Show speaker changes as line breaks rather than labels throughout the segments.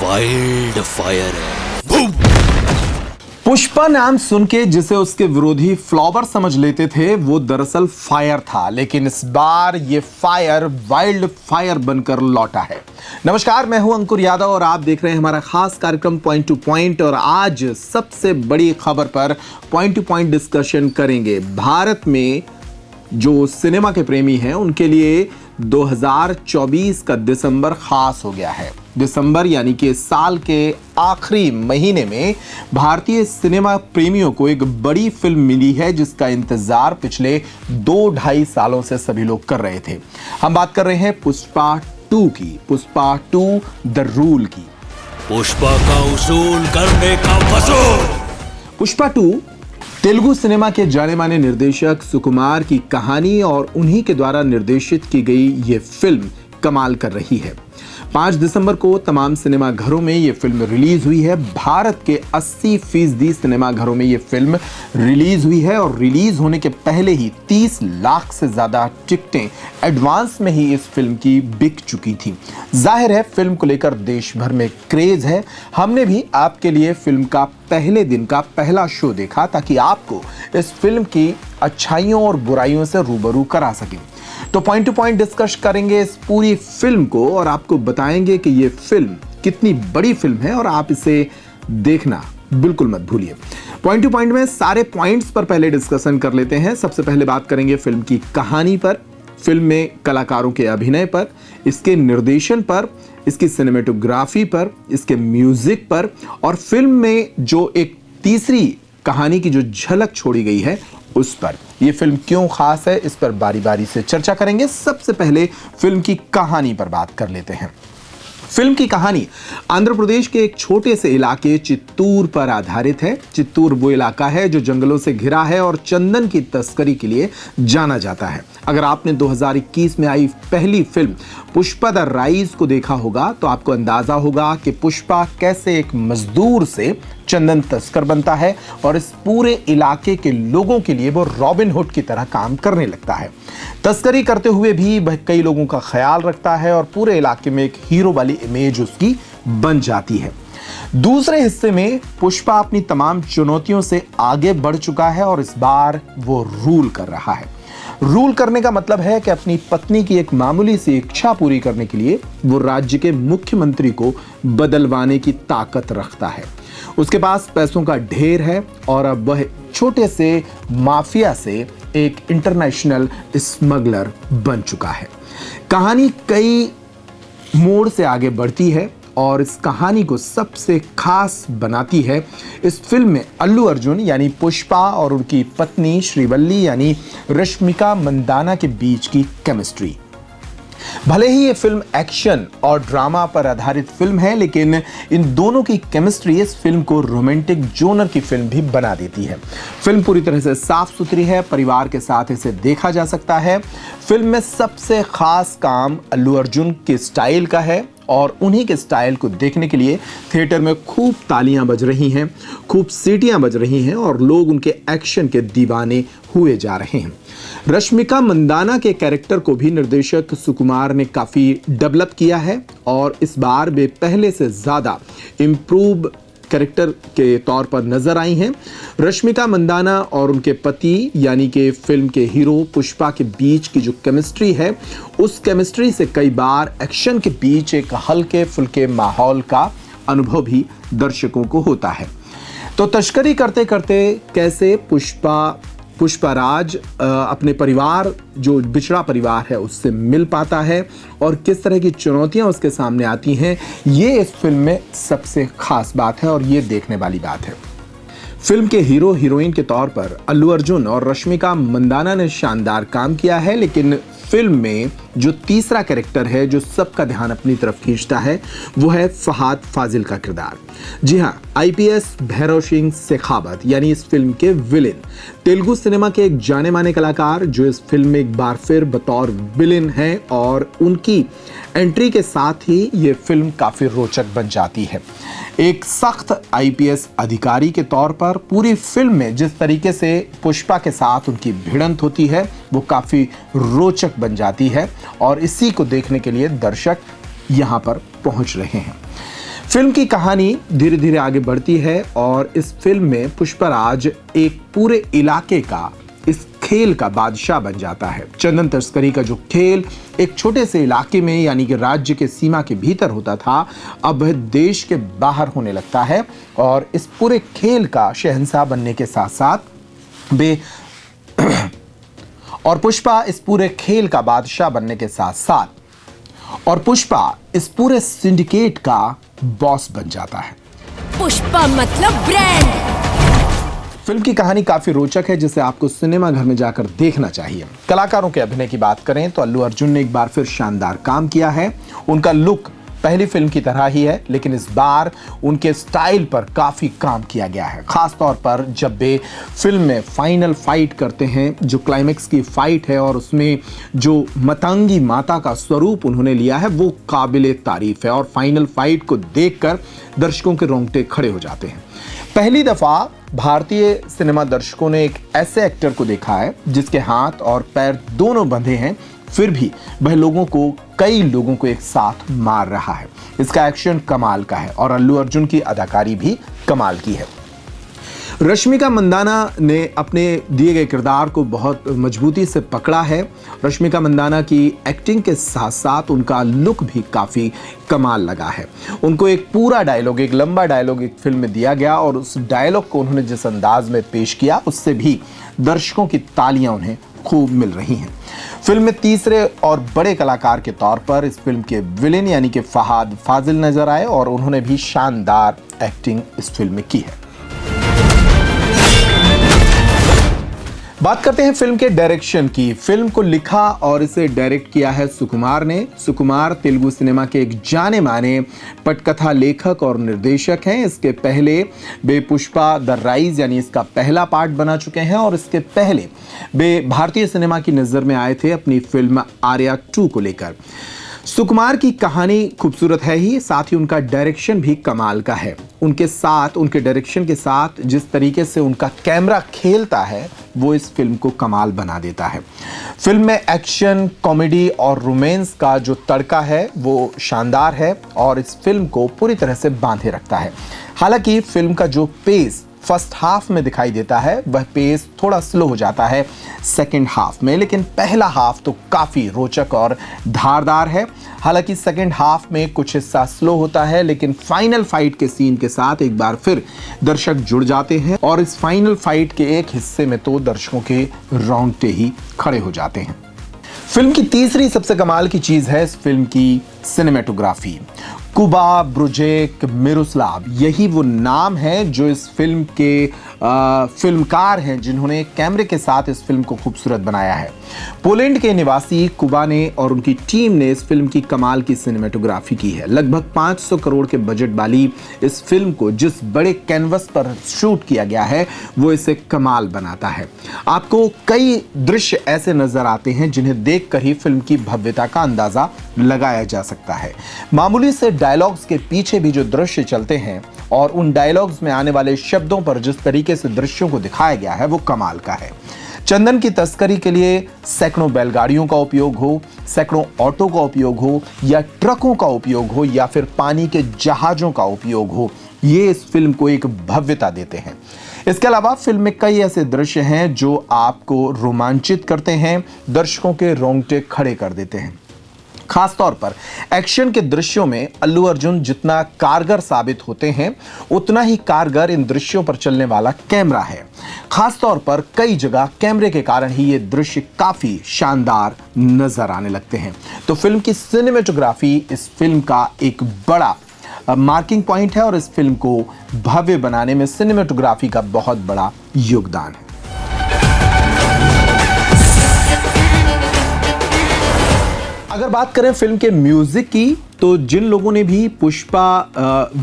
Wild fire है। Boom!
Pushpa नाम सुन के जिसे उसके विरोधी फ्लॉवर समझ लेते थे वो दरअसल फायर था, लेकिन इस बार ये फायर वाइल्ड फायर बनकर लौटा है। नमस्कार, मैं हूं अंकुर यादव और आप देख रहे हैं हमारा खास कार्यक्रम पॉइंट टू पॉइंट। और आज सबसे बड़ी खबर पर पॉइंट टू पॉइंट डिस्कशन करेंगे। भारत में जो सिनेमा के प्रेमी हैं उनके लिए 2024 का दिसंबर खास हो गया है। दिसंबर यानी कि साल के आखिरी महीने में भारतीय सिनेमा प्रेमियों को एक बड़ी फिल्म मिली है जिसका इंतजार पिछले 2-2.5 सालों से सभी लोग कर रहे थे। हम बात कर रहे हैं पुष्पा 2 की, पुष्पा 2 द रूल की।
पुष्पा का उसूल करने का वसूल।
पुष्पा 2 तेलुगु सिनेमा के जाने माने निर्देशक सुकुमार की कहानी और उन्हीं के द्वारा निर्देशित की गई ये फिल्म कमाल कर रही है। 5 दिसंबर को तमाम सिनेमा घरों में ये फिल्म रिलीज हुई है। भारत के 80% सिनेमा घरों में ये फिल्म रिलीज हुई है और रिलीज होने के पहले ही 30 लाख से ज्यादा टिकटें एडवांस में ही इस फिल्म की बिक चुकी थी। जाहिर है फिल्म को लेकर देश भर में क्रेज है। हमने भी आपके लिए फिल्म का पहले दिन का पहला शो देखा ताकि आपको इस फिल्म की अच्छाइयों और बुराइयों से रूबरू करा सकें। तो पॉइंट टू पॉइंट डिस्कस करेंगे इस पूरी फिल्म को और आपको बताएंगे कि ये फिल्म कितनी बड़ी फिल्म है और आप इसे देखना बिल्कुल मत भूलिए। पॉइंट टू पॉइंट में सारे पॉइंट्स पर पहले डिस्कशन कर लेते हैं। सबसे पहले बात करेंगे फिल्म की कहानी पर, फिल्म में कलाकारों के अभिनय पर, इसके निर्देशन पर, इसकी सिनेमेटोग्राफी पर, इसके म्यूजिक पर और फिल्म में जो एक तीसरी कहानी की जो झलक छोड़ी गई है उस पर। यह फिल्म क्यों खास है इस पर बारी बारी से चर्चा करेंगे। सबसे पहले फिल्म की कहानी पर बात कर लेते हैं। फिल्म की कहानी आंध्र प्रदेश के एक छोटे से इलाके चित्तूर पर आधारित है। चित्तूर वो इलाका है जो जंगलों से घिरा है और चंदन की तस्करी के लिए जाना जाता है। अगर आपने 2021 में आई पहली फिल्म पुष्पा द राइज को देखा होगा तो आपको अंदाजा होगा कि पुष्पा कैसे एक मजदूर से चंदन तस्कर बनता है और इस पूरे इलाके के लोगों के लिए वो रॉबिन हुड की तरह काम करने लगता है। तस्करी करते हुए भी वह कई लोगों का ख्याल रखता है और पूरे इलाके में एक हीरो वाली इमेज उसकी बन जाती है। दूसरे हिस्से में पुष्पा अपनी तमाम चुनौतियों से आगे बढ़ चुका है और इस बार वो रूल कर रहा है। रूल करने का मतलब है कि अपनी पत्नी की एक मामूली सी इच्छा पूरी करने के लिए वो राज्य के मुख्यमंत्री को बदलवाने की ताकत रखता है। उसके पास पैसों का ढेर है और अब वह छोटे से माफिया से एक इंटरनेशनल स्मगलर बन चुका है। कहानी कई मोड़ से आगे बढ़ती है और इस कहानी को सबसे खास बनाती है इस फिल्म में अल्लू अर्जुन यानी पुष्पा और उनकी पत्नी श्रीवल्ली यानी रश्मिका मंदाना के बीच की केमिस्ट्री। भले ही ये फिल्म एक्शन और ड्रामा पर आधारित फिल्म है, लेकिन इन दोनों की केमिस्ट्री इस फिल्म को रोमांटिक जोनर की फिल्म भी बना देती है। फिल्म पूरी तरह से साफ सुथरी है, परिवार के साथ इसे देखा जा सकता है। फिल्म में सबसे खास काम अल्लू अर्जुन के स्टाइल का है और उन्हीं के स्टाइल को देखने के लिए थिएटर में खूब तालियां बज रही हैं, खूब सीटियां बज रही हैं और लोग उनके एक्शन के दीवाने हुए जा रहे हैं। रश्मिका मंदाना के कैरेक्टर को भी निर्देशक सुकुमार ने काफी डेवलप किया है और इस बार वे पहले से ज्यादा इम्प्रूव कैरेक्टर के तौर पर नजर आई हैं। रश्मिका मंदाना और उनके पति यानी कि फिल्म के हीरो पुष्पा के बीच की जो केमिस्ट्री है उस केमिस्ट्री से कई बार एक्शन के बीच एक हल्के फुल्के माहौल का अनुभव भी दर्शकों को होता है। तो तस्करी करते करते कैसे पुष्पाराज अपने परिवार जो बिछड़ा परिवार है उससे मिल पाता है और किस तरह की चुनौतियां उसके सामने आती हैं, ये इस फिल्म में सबसे खास बात है और ये देखने वाली बात है। फिल्म के हीरो हीरोइन के तौर पर अल्लू अर्जुन और रश्मिका मंदाना ने शानदार काम किया है, लेकिन फिल्म में जो तीसरा कैरेक्टर है जो सबका ध्यान अपनी तरफ खींचता है वो है फहाद फाजिल का किरदार। जी हाँ, आईपीएस भैरव सिंह शेखावत यानी इस फिल्म के विलेन, तेलुगु सिनेमा के एक जाने माने कलाकार जो इस फिल्म में एक बार फिर बतौर विलेन हैं और उनकी एंट्री के साथ ही ये फिल्म काफी रोचक बन जाती है। एक सख्त आईपीएस अधिकारी के तौर पर पूरी फिल्म में जिस तरीके से पुष्पा के साथ उनकी भिड़ंत होती है वो काफी रोचक बन जाती है और इसी को देखने के लिए दर्शक यहां पर पहुंच रहे हैं। फिल्म की कहानी धीरे धीरे आगे बढ़ती है और इस फिल्म में पुष्पराज एक पूरे इलाके का इस खेल का बादशाह बन जाता है। चंदन तस्करी का जो खेल एक छोटे से इलाके में यानी कि राज्य के सीमा के भीतर होता था, अब वह देश के बाहर होने लगता है और इस पूरे खेल का शहंशाह बनने के साथ साथ पुष्पा इस पूरे खेल का बादशाह बनने के साथ साथ पुष्पा इस पूरे सिंडिकेट का बॉस बन जाता है।
पुष्पा मतलब ब्रांड।
फिल्म की कहानी काफी रोचक है जिसे आपको सिनेमा घर में जाकर देखना चाहिए। कलाकारों के अभिनय की बात करें तो अल्लू अर्जुन ने एक बार फिर शानदार काम किया है। उनका लुक पहली फिल्म की तरह ही है, लेकिन इस बार उनके स्टाइल पर काफी काम किया गया है। खास तौर पर जब वे फिल्म में फाइनल फाइट करते हैं, जो क्लाइमेक्स की फाइट है और उसमें जो मतंगी माता का स्वरूप उन्होंने लिया है वो काबिले तारीफ है और फाइनल फाइट को देखकर दर्शकों के रोंगटे खड़े हो जाते हैं। पहली दफा भारतीय सिनेमा दर्शकों ने एक ऐसे एक्टर को देखा है जिसके हाथ और पैर दोनों बंधे हैं, फिर भी वह कई लोगों को एक साथ मार रहा है। इसका एक्शन कमाल का है और अल्लू अर्जुन की अदाकारी भी कमाल की है। रश्मिका मंदाना ने अपने दिए गए किरदार को बहुत मजबूती से पकड़ा है। रश्मिका मंदाना की एक्टिंग के साथ साथ उनका लुक भी काफ़ी कमाल लगा है। उनको एक पूरा डायलॉग, एक लंबा डायलॉग एक फिल्म में दिया गया और उस डायलॉग को उन्होंने जिस अंदाज में पेश किया उससे भी दर्शकों की तालियां उन्हें खूब मिल रही हैं। फिल्म में तीसरे और बड़े कलाकार के तौर पर इस फिल्म के विलेन यानी कि फहाद फाजिल नजर आए और उन्होंने भी शानदार एक्टिंग इस फिल्म में की है। बात करते हैं फिल्म के डायरेक्शन की। फिल्म को लिखा और इसे डायरेक्ट किया है सुकुमार ने। सुकुमार तेलुगु सिनेमा के एक जाने माने पटकथा लेखक और निर्देशक हैं। इसके पहले वे पुष्पा द राइज यानी इसका पहला पार्ट बना चुके हैं और इसके पहले वे भारतीय सिनेमा की नज़र में आए थे अपनी फिल्म आर्या 2 को लेकर। सुकुमार की कहानी खूबसूरत है ही, साथ ही उनका डायरेक्शन भी कमाल का है। उनके डायरेक्शन के साथ जिस तरीके से उनका कैमरा खेलता है वो इस फिल्म को कमाल बना देता है। फिल्म में एक्शन, कॉमेडी और रोमांस का जो तड़का है वो शानदार है और इस फिल्म को पूरी तरह से बांधे रखता है। हालांकि फिल्म का जो पेस फर्स्ट हाफ में दिखाई देता है वह पेस थोड़ा स्लो हो जाता है सेकंड हाफ में, लेकिन पहला हाफ तो काफ़ी रोचक और धारदार है। हालांकि सेकंड हाफ में कुछ हिस्सा स्लो होता है, लेकिन फाइनल फाइट के सीन के साथ एक बार फिर दर्शक जुड़ जाते हैं और इस फाइनल फाइट के एक हिस्से में तो दर्शकों के रोंगटे ही खड़े हो जाते हैं। फिल्म की तीसरी सबसे कमाल की चीज़ है इस फिल्म की सिनेमेटोग्राफी। कुबा ब्रुजेक मिरोस्लाव, यही वो नाम है जो इस फिल्म के फिल्मकार हैं जिन्होंने कैमरे के साथ इस फिल्म को खूबसूरत बनाया है। पोलैंड के निवासी कुबा ने और उनकी टीम ने इस फिल्म की कमाल की सिनेमेटोग्राफी की है। लगभग 500 करोड़ के बजट वाली इस फिल्म को जिस बड़े कैनवस पर शूट किया गया है वो इसे कमाल बनाता है। आपको कई दृश्य ऐसे नजर आते हैं जिन्हें देखकर ही फिल्म की भव्यता का अंदाजा लगाया जा सकता है। मामूली से डायलॉग्स के पीछे भी जो दृश्य चलते हैं और उन डायलॉग्स में आने वाले शब्दों पर जिस तरीके से दृश्यों को दिखाया गया है वो कमाल का है। चंदन की तस्करी के लिए सैकड़ों बैलगाड़ियों का उपयोग हो, सैकड़ों ऑटो का उपयोग हो या ट्रकों का उपयोग हो या फिर पानी के जहाजों का उपयोग हो, ये इस फिल्म को एक भव्यता देते हैं। इसके अलावा फिल्म में कई ऐसे दृश्य हैं जो आपको रोमांचित करते हैं, दर्शकों के रोंगटे खड़े कर देते हैं। खासतौर पर एक्शन के दृश्यों में अल्लू अर्जुन जितना कारगर साबित होते हैं उतना ही कारगर इन दृश्यों पर चलने वाला कैमरा है। खासतौर पर कई जगह कैमरे के कारण ही ये दृश्य काफी शानदार नजर आने लगते हैं। तो फिल्म की सिनेमेटोग्राफी इस फिल्म का एक बड़ा मार्किंग पॉइंट है और इस फिल्म को भव्य बनाने में सिनेमेटोग्राफी का बहुत बड़ा योगदान है। अगर बात करें फिल्म के म्यूजिक की तो जिन लोगों ने भी पुष्पा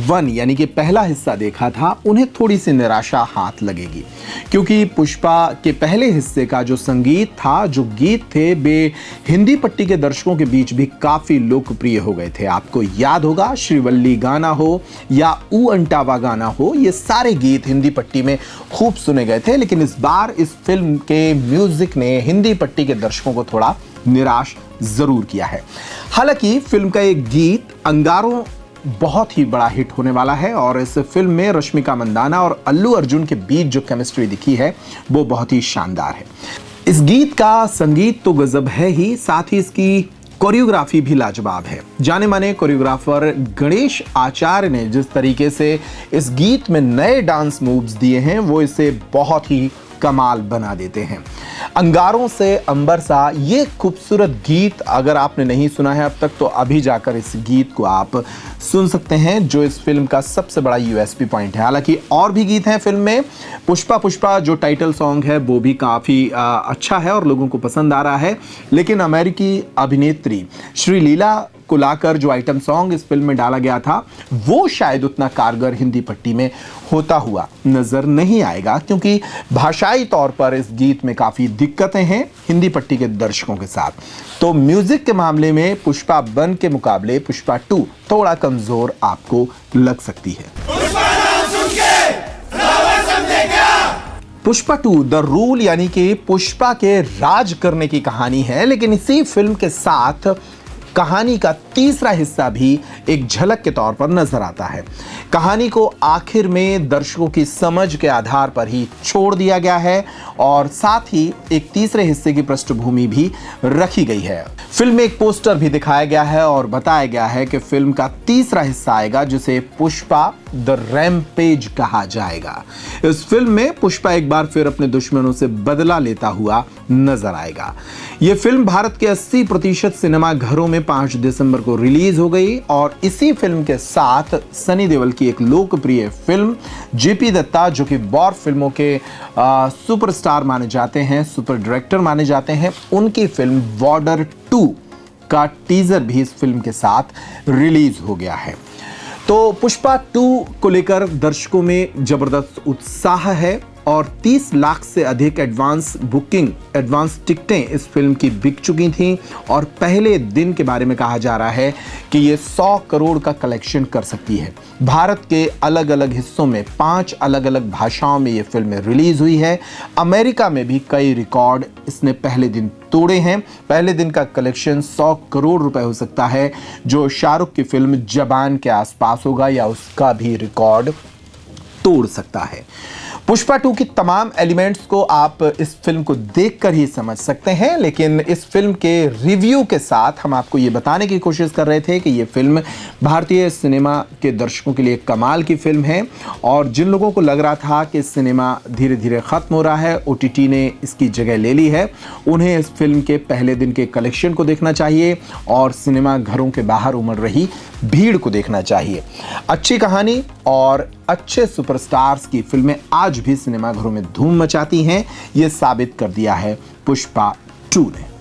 1 यानी कि पहला हिस्सा देखा था उन्हें थोड़ी सी निराशा हाथ लगेगी, क्योंकि पुष्पा के पहले हिस्से का जो संगीत था, जो गीत थे, वे हिंदी पट्टी के दर्शकों के बीच भी काफ़ी लोकप्रिय हो गए थे। आपको याद होगा श्रीवल्ली गाना हो या ऊ अंटावा गाना हो, ये सारे गीत हिंदी पट्टी में खूब सुने गए थे। लेकिन इस बार इस फिल्म के म्यूजिक ने हिंदी पट्टी के दर्शकों को थोड़ा निराश जरूर किया है। हालांकि फिल्म का एक गीत अंगारों बहुत ही बड़ा हिट होने वाला है और इस फिल्म में रश्मिका मंदाना और अल्लू अर्जुन के बीच जो केमिस्ट्री दिखी है वो बहुत ही शानदार है। इस गीत का संगीत तो गजब है ही, साथ ही इसकी कोरियोग्राफी भी लाजवाब है। जाने माने कोरियोग्राफर गणेश आचार्य ने जिस तरीके से इस गीत में नए डांस मूव्स दिए हैं वो इसे बहुत ही कमाल बना देते हैं। अंगारों से अंबर सा ये खूबसूरत गीत अगर आपने नहीं सुना है अब तक तो अभी जाकर इस गीत को आप सुन सकते हैं, जो इस फिल्म का सबसे बड़ा यूएसपी पॉइंट है। हालांकि और भी गीत हैं फिल्म में। पुष्पा पुष्पा जो टाइटल सॉन्ग है वो भी काफ़ी अच्छा है और लोगों को पसंद आ रहा है, लेकिन अमेरिकी अभिनेत्री श्री लीला को लाकर जो आइटम सॉन्ग इस फिल्म में डाला गया था वो शायद उतना कारगर हिंदी पट्टी में होता हुआ नजर नहीं आएगा, क्योंकि भाषाई तौर पर इस गीत में काफ़ी दिक्कतें हैं हिंदी पट्टी के दर्शकों के साथ। तो म्यूजिक के मामले में पुष्पा 1 के मुकाबले पुष्पा 2 थोड़ा कमजोर आपको लग सकती है। पुष्पा 2 द रूल यानी कि पुष्पा के राज करने की कहानी है, लेकिन इसी फिल्म के साथ कहानी का तीसरा हिस्सा भी एक झलक के तौर पर नजर आता है। कहानी को आखिर में दर्शकों की समझ के आधार पर ही छोड़ दिया गया है और साथ ही एक तीसरे हिस्से की पृष्ठभूमि भी रखी गई है। फिल्म में एक पोस्टर भी दिखाया गया है और बताया गया है कि फिल्म का तीसरा हिस्सा आएगा जिसे पुष्पा द रैम्पेज कहा जाएगा। इस फिल्म में पुष्पा एक बार फिर अपने दुश्मनों से बदला लेता हुआ नजर आएगा। यह फिल्म भारत के 80% सिनेमा घरों में 5 दिसंबर को रिलीज हो गई और इसी फिल्म के साथ सनी देओल की एक लोकप्रिय फिल्म जेपी दत्ता, जो कि वॉर फिल्मों के सुपरस्टार माने जाते हैं, सुपर डायरेक्टर माने जाते हैं, उनकी फिल्म बॉर्डर 2 का टीजर भी इस फिल्म के साथ रिलीज हो गया है। तो पुष्पा 2 को लेकर दर्शकों में जबरदस्त उत्साह है और 30 लाख से अधिक एडवांस टिकटें इस फिल्म की बिक चुकी थीं और पहले दिन के बारे में कहा जा रहा है कि ये 100 करोड़ का कलेक्शन कर सकती है। भारत के अलग अलग हिस्सों में 5 अलग अलग भाषाओं में ये फिल्म रिलीज हुई है। अमेरिका में भी कई रिकॉर्ड इसने पहले दिन तोड़े हैं। पहले दिन का कलेक्शन 100 करोड़ रुपए हो सकता है, जो शाहरुख की फिल्म जवान के आसपास होगा या उसका भी रिकॉर्ड तोड़ सकता है। पुष्पा 2 की तमाम एलिमेंट्स को आप इस फिल्म को देखकर ही समझ सकते हैं, लेकिन इस फिल्म के रिव्यू के साथ हम आपको ये बताने की कोशिश कर रहे थे कि ये फिल्म भारतीय सिनेमा के दर्शकों के लिए कमाल की फिल्म है और जिन लोगों को लग रहा था कि सिनेमा धीरे धीरे ख़त्म हो रहा है, ओटीटी ने इसकी जगह ले ली है, उन्हें इस फिल्म के पहले दिन के कलेक्शन को देखना चाहिए और सिनेमा घरों के बाहर उमड़ रही भीड़ को देखना चाहिए। अच्छी कहानी और अच्छे सुपरस्टार्स की फिल्में आज भी सिनेमा घरों में धूम मचाती हैं, ये साबित कर दिया है पुष्पा 2 ने।